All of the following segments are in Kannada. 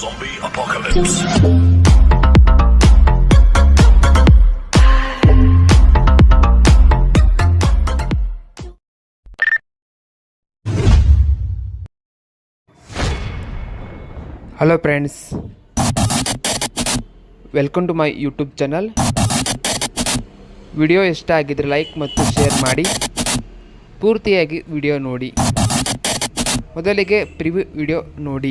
Zombie apocalypse. Hello friends, welcome to my YouTube channel. Video ಇಷ್ಟ ಆಗಿದ್ರೆ ಲೈಕ್ ಮತ್ತು ಶೇರ್ ಮಾಡಿ, ಪೂರ್ತಿಯಾಗಿ ವಿಡಿಯೋ ನೋಡಿ. ಮೊದಲಿಗೆ ಪ್ರಿವ್ಯೂ ವಿಡಿಯೋ ನೋಡಿ.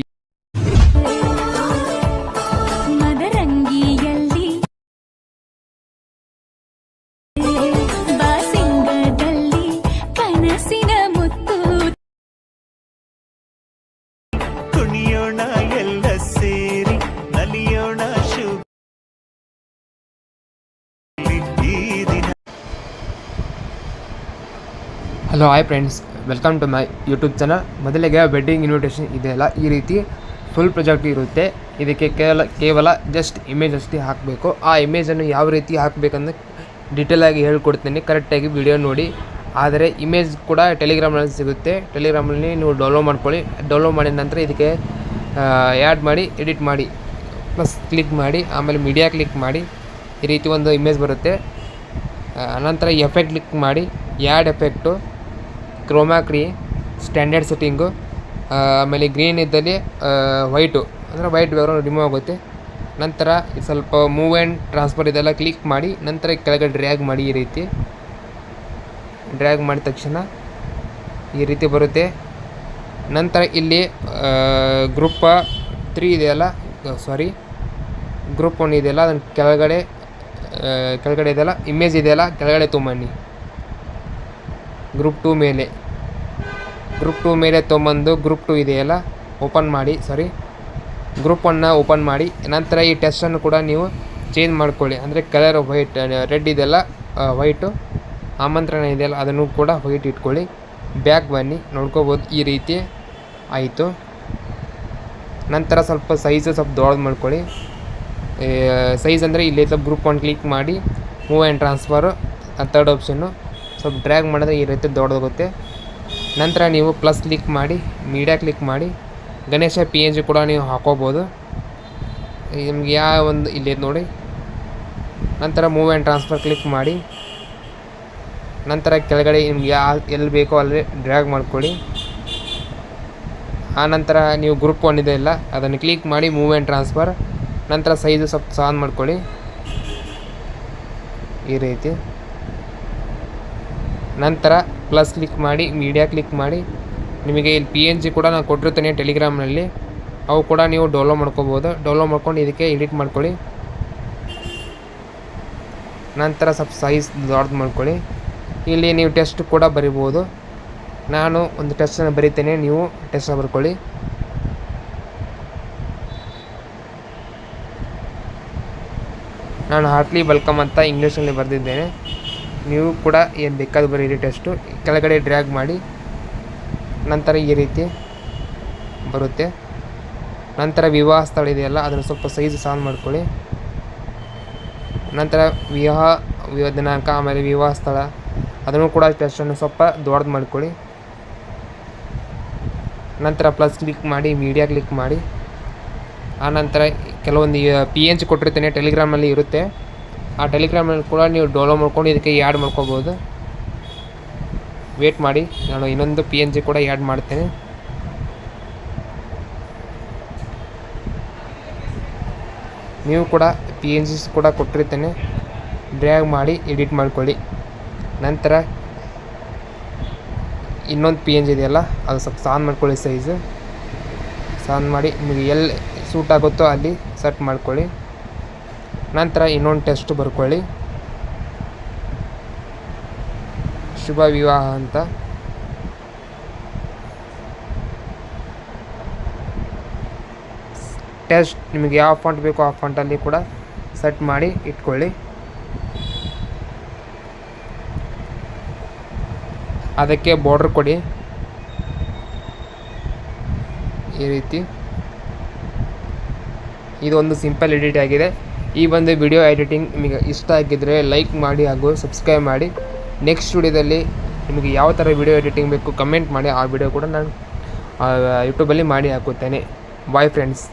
Hello hi friends, welcome to my YouTube channel. ಮೊದಲಿಗೆ ವೆಡ್ಡಿಂಗ್ ಇನ್ವಿಟೇಷನ್ ಇದೆಯಲ್ಲ, ಈ ರೀತಿ ಫುಲ್ ಪ್ರಾಜೆಕ್ಟ್ ಇರುತ್ತೆ. ಇದಕ್ಕೆ ಕೇವಲ ಜಸ್ಟ್ ಇಮೇಜ್ ಅಷ್ಟೇ ಹಾಕಬೇಕು. ಆ ಇಮೇಜನ್ನು ಯಾವ ರೀತಿ ಹಾಕಬೇಕಂದ್ರೆ ಡೀಟೇಲಾಗಿ ಹೇಳ್ಕೊಡ್ತೀನಿ, ಕರೆಕ್ಟಾಗಿ ವಿಡಿಯೋ ನೋಡಿ. ಆದರೆ ಇಮೇಜ್ ಕೂಡ ಟೆಲಿಗ್ರಾಮ್ನಲ್ಲಿ ಸಿಗುತ್ತೆ. ಟೆಲಿಗ್ರಾಮಲ್ಲಿ ನೀವು ಡೌನ್ಲೋಡ್ ಮಾಡ್ಕೊಳ್ಳಿ. ಡೌನ್ಲೋಡ್ ಮಾಡಿದ ನಂತರ ಇದಕ್ಕೆ ಆ್ಯಡ್ ಮಾಡಿ, ಎಡಿಟ್ ಮಾಡಿ, ಪ್ಲಸ್ ಕ್ಲಿಕ್ ಮಾಡಿ, ಆಮೇಲೆ ಮೀಡಿಯಾ ಕ್ಲಿಕ್ ಮಾಡಿ, ಈ ರೀತಿ ಒಂದು ಇಮೇಜ್ ಬರುತ್ತೆ. ಅನಂತರ ಎಫೆಕ್ಟ್ ಕ್ಲಿಕ್ ಮಾಡಿ, ಆ್ಯಡ್ ಎಫೆಕ್ಟು, ಕ್ರೋಮಾಕ್ರಿ, ಸ್ಟ್ಯಾಂಡರ್ಡ್ ಸೆಟ್ಟಿಂಗು, ಆಮೇಲೆ ಗ್ರೀನ್ ಇದ್ದಲ್ಲಿ ವೈಟು ಅಂದರೆ ವೈಟ್ ಬ್ಯಾಕ್ಗ್ರೌಂಡ್ ರಿಮೂವ್ ಆಗುತ್ತೆ. ನಂತರ ಸ್ವಲ್ಪ ಮೂವ್ ಆ್ಯಂಡ್ ಟ್ರಾನ್ಸ್ಫರ್ ಇದೆಲ್ಲ ಕ್ಲಿಕ್ ಮಾಡಿ, ನಂತರ ಕೆಳಗಡೆ ಡ್ರ್ಯಾಗ್ ಮಾಡಿ. ಈ ರೀತಿ ಡ್ರ್ಯಾಗ್ ಮಾಡಿದ ತಕ್ಷಣ ಈ ರೀತಿ ಬರುತ್ತೆ. ನಂತರ ಇಲ್ಲಿ ಗ್ರೂಪ್ 3 ಇದೆಯಲ್ಲ, ಗ್ರೂಪ್ 1 ಇದೆಯಲ್ಲ, ಅದನ್ನು ಕೆಳಗಡೆ ಇದೆಯಲ್ಲ ಇಮೇಜ್ ಇದೆಯಲ್ಲ, ಕೆಳಗಡೆ ತೊಗೊಂಬನ್ನಿ. ಗ್ರೂಪ್ 2 ಮೇಲೆ ತೊಗೊಂಬಂದು ಗ್ರೂಪ್ 2 ಇದೆಯಲ್ಲ ಓಪನ್ ಮಾಡಿ, ಗ್ರೂಪ್ 1ನ ಓಪನ್ ಮಾಡಿ. ನಂತರ ಈ ಟೆಕ್ಸ್ಟನ್ನು ಕೂಡ ನೀವು ಚೇಂಜ್ ಮಾಡ್ಕೊಳ್ಳಿ. ಅಂದರೆ ಕಲರ್ ವೈಟ್, ರೆಡ್ ಇದೆಯಲ್ಲ ವೈಟು, ಆಮಂತ್ರಣ ಇದೆಯಲ್ಲ ಅದನ್ನು ಕೂಡ ವೈಟ್ ಇಟ್ಕೊಳ್ಳಿ. ಬ್ಯಾಕ್ ಬನ್ನಿ, ನೋಡ್ಕೋಬೋದು ಈ ರೀತಿ ಆಯಿತು. ನಂತರ ಸ್ವಲ್ಪ ದೊಡ್ಡದು ಮಾಡ್ಕೊಳ್ಳಿ. ಸೈಜ್ ಅಂದರೆ ಇಲ್ಲಿ ಗ್ರೂಪ್ 1 ಕ್ಲಿಕ್ ಮಾಡಿ, move and transfer third option ಸ್ವಲ್ಪ ಡ್ರ್ಯಾಗ್ ಮಾಡಿದ್ರೆ ಈ ರೀತಿ ದೊಡ್ಡದಾಗುತ್ತೆ. ನಂತರ ನೀವು ಪ್ಲಸ್ ಕ್ಲಿಕ್ ಮಾಡಿ, ಮೀಡಿಯಾ ಕ್ಲಿಕ್ ಮಾಡಿ, ಗಣೇಶ PNG ಕೂಡ ನೀವು ಹಾಕೋಬೋದು. ನಿಮ್ಗೆ ಯಾವ ಒಂದು ಇಲ್ಲಿ ನೋಡಿ. ನಂತರ ಮೂವ್ ಆ್ಯಂಡ್ ಟ್ರಾನ್ಸ್ಫರ್ ಕ್ಲಿಕ್ ಮಾಡಿ, ನಂತರ ಕೆಳಗಡೆ ನಿಮ್ಗೆ ಎಲ್ಲಿ ಬೇಕೋ ಅಲ್ಲಿ ಡ್ರ್ಯಾಗ್ ಮಾಡ್ಕೊಳ್ಳಿ. ಆನಂತರ ನೀವು ಗ್ರೂಪ್ 1 ಇದೆ ಇಲ್ಲ ಅದನ್ನು ಕ್ಲಿಕ್ ಮಾಡಿ, ಮೂವ್ ಆ್ಯಂಡ್ ಟ್ರಾನ್ಸ್ಫರ್, ನಂತರ ಸೈಜು ಸ್ವಲ್ಪ ಸಾನ್ ಮಾಡ್ಕೊಳ್ಳಿ ಈ ರೀತಿ. ನಂತರ ಪ್ಲಸ್ ಕ್ಲಿಕ್ ಮಾಡಿ, ಮೀಡಿಯಾ ಕ್ಲಿಕ್ ಮಾಡಿ. ನಿಮಗೆ ಇಲ್ಲಿ PNG ಕೂಡ ನಾನು ಕೊಟ್ಟಿರ್ತೇನೆ ಟೆಲಿಗ್ರಾಮ್ನಲ್ಲಿ, ಅವು ಕೂಡ ನೀವು ಡೌನ್ಲೋಡ್ ಮಾಡ್ಕೋಬೋದು. ಡೌನ್ಲೋಡ್ ಮಾಡ್ಕೊಂಡು ಇದಕ್ಕೆ ಎಡಿಟ್ ಮಾಡ್ಕೊಳ್ಳಿ. ನಂತರ ಸ್ವಲ್ಪ ಸೈಜ್ ದೊಡ್ಡದು ಮಾಡ್ಕೊಳ್ಳಿ. ಇಲ್ಲಿ ನೀವು ಟೆಸ್ಟ್ ಕೂಡ ಬರಿಬೋದು. ನಾನು ಒಂದು ಟೆಸ್ಟನ್ನು ಬರಿತೇನೆ, ನೀವು ಟೆಸ್ಟ್ ಬರ್ಕೊಳ್ಳಿ. ನಾನು ಹಾರ್ಟ್ಲಿ ವೆಲ್ಕಮ್ ಅಂತ ಇಂಗ್ಲೀಷಲ್ಲಿ ಬರೆದಿದ್ದೇನೆ. ನೀವು ಕೂಡ ಏನು ಬೇಕಾದ್ರೂ ಬರೀರಿ. ಟೆಸ್ಟು ಕೆಳಗಡೆ ಡ್ರ್ಯಾಗ್ ಮಾಡಿ, ನಂತರ ಈ ರೀತಿ ಬರುತ್ತೆ. ನಂತರ ವಿವಾಹ ಸ್ಥಳ ಇದೆಯಲ್ಲ ಅದನ್ನು ಸ್ವಲ್ಪ ಸೈಜ್ ಸಾನ್ ಮಾಡ್ಕೊಳ್ಳಿ. ನಂತರ ವಿವಾಹ ದಿನಾಂಕ, ಆಮೇಲೆ ವಿವಾಹ ಸ್ಥಳ ಅದನ್ನು ಕೂಡ ಟೆಸ್ಟನ್ನು ಸ್ವಲ್ಪ ದೊಡ್ಡದು ಮಾಡ್ಕೊಳ್ಳಿ. ನಂತರ ಪ್ಲಸ್ ಕ್ಲಿಕ್ ಮಾಡಿ, ಮೀಡಿಯಾ ಕ್ಲಿಕ್ ಮಾಡಿ. ಆನಂತರ ಕೆಲವೊಂದು PNG ಕೊಟ್ಟಿರ್ತೇನೆ, ಟೆಲಿಗ್ರಾಮಲ್ಲಿ ಇರುತ್ತೆ. ಆ ಟೆಲಿಗ್ರಾಮಲ್ಲಿ ಕೂಡ ನೀವು ಡೌನ್ಲೋಡ್ ಮಾಡ್ಕೊಂಡು ಇದಕ್ಕೆ ಆ್ಯಡ್ ಮಾಡ್ಕೋಬೋದು. ವೇಟ್ ಮಾಡಿ, ನಾನು ಇನ್ನೊಂದು PNG ಕೂಡ ಆ್ಯಡ್ ಮಾಡ್ತೇನೆ. ನೀವು ಕೂಡ PNGs ಕೂಡ ಕೊಟ್ಟಿರ್ತೇನೆ, ಡ್ರ್ಯಾಗ್ ಮಾಡಿ ಎಡಿಟ್ ಮಾಡ್ಕೊಳ್ಳಿ. ನಂತರ ಇನ್ನೊಂದು PNG ಇದೆಯಲ್ಲ ಅದು ಸ್ವಲ್ಪ ಸಾನ್ ಮಾಡ್ಕೊಳ್ಳಿ. ಸೈಜು ಸಾನ್ ಮಾಡಿ, ನಿಮಗೆ ಎಲ್ಲಿ ಸೂಟ್ ಆಗುತ್ತೋ ಅಲ್ಲಿ ಸೆಟ್ ಮಾಡ್ಕೊಳ್ಳಿ. ನಂತರ ಇನ್ನೊಂದು ಟೆಸ್ಟ್ ಬರ್ಕೊಳ್ಳಿ, ಶುಭ ವಿವಾಹ ಅಂತ. ಟೆಸ್ಟ್ ನಿಮಗೆ ಯಾವ ಫಾಂಟ್ ಬೇಕೋ ಆ ಫಾಂಟಲ್ಲಿ ಕೂಡ ಸೆಟ್ ಮಾಡಿ ಇಟ್ಕೊಳ್ಳಿ. ಅದಕ್ಕೆ ಬಾರ್ಡರ್ ಕೊಡಿ ಈ ರೀತಿ. ಇದು ಒಂದು ಸಿಂಪಲ್ ಎಡಿಟ್ ಆಗಿದೆ. ಈ ಒಂದು ವಿಡಿಯೋ ಎಡಿಟಿಂಗ್ ನಿಮಗೆ ಇಷ್ಟ ಆಗಿದ್ದರೆ ಲೈಕ್ ಮಾಡಿ ಹಾಗೂ ಸಬ್ಸ್ಕ್ರೈಬ್ ಮಾಡಿ. ನೆಕ್ಸ್ಟ್ ವಿಡಿಯೋದಲ್ಲಿ ನಿಮಗೆ ಯಾವ ಥರ ವಿಡಿಯೋ ಎಡಿಟಿಂಗ್ ಬೇಕು ಕಮೆಂಟ್ ಮಾಡಿ. ಆ ವಿಡಿಯೋ ಕೂಡ ನಾನು ಯೂಟ್ಯೂಬಲ್ಲಿ ಮಾಡಿ ಹಾಕುತ್ತೇನೆ. Bye friends.